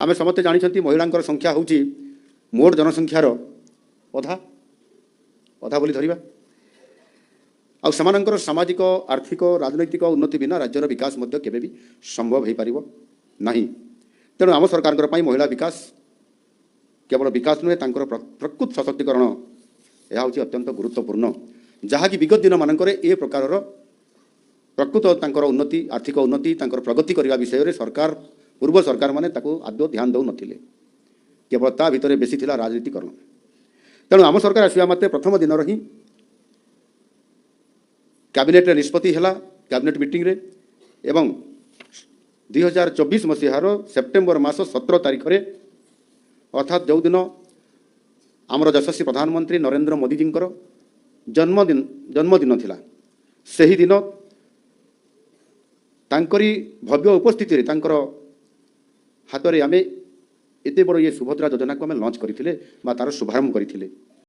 आमे समस्ते जानी महिला संख्या हूँ मोट जनसंख्यार अधा अधा बोली धरिबा आउ समानंकर सामाजिक आर्थिक राजनैतिक उन्नति बिना राज्यर विकास मध्य केबे भी संभव हो पारिबो नहीं। तेणु आम सरकार महिला विकास केवल विकास नुहे तांकर प्रकृत सशक्तिकरण यह हूँ अत्यंत गुरुत्वपूर्ण जहाँकि विगत दिन मानक ए प्रकार प्रकृत तांकर उन्नति आर्थिक उन्नति तांकर प्रगति करने विषय में सरकार पूर्व सरकार माने ताको आदौ ध्यान दौ नथिले केवल ता भितर बेसी थिला राजनीतिकरण। तेणु आम सरकार आसवा मात्रे प्रथम दिन ही कैबिनेट निष्पत्ति है कैबिनेट मीटिंग रे एवं 2024 मसीहार सेप्टेम्बर मास 17 तारीख रे अर्थात जो दिन आमर यशस्वी प्रधानमंत्री नरेंद्र मोदी जी जन्मदिन थिला सही दिन तांकरी भव्य उपस्थिति रे तांकर हाथ में आमे एते बड़ ये सुभद्रा योजना को आमे लॉन्च करथिले बा तार शुभारंभ करथिले।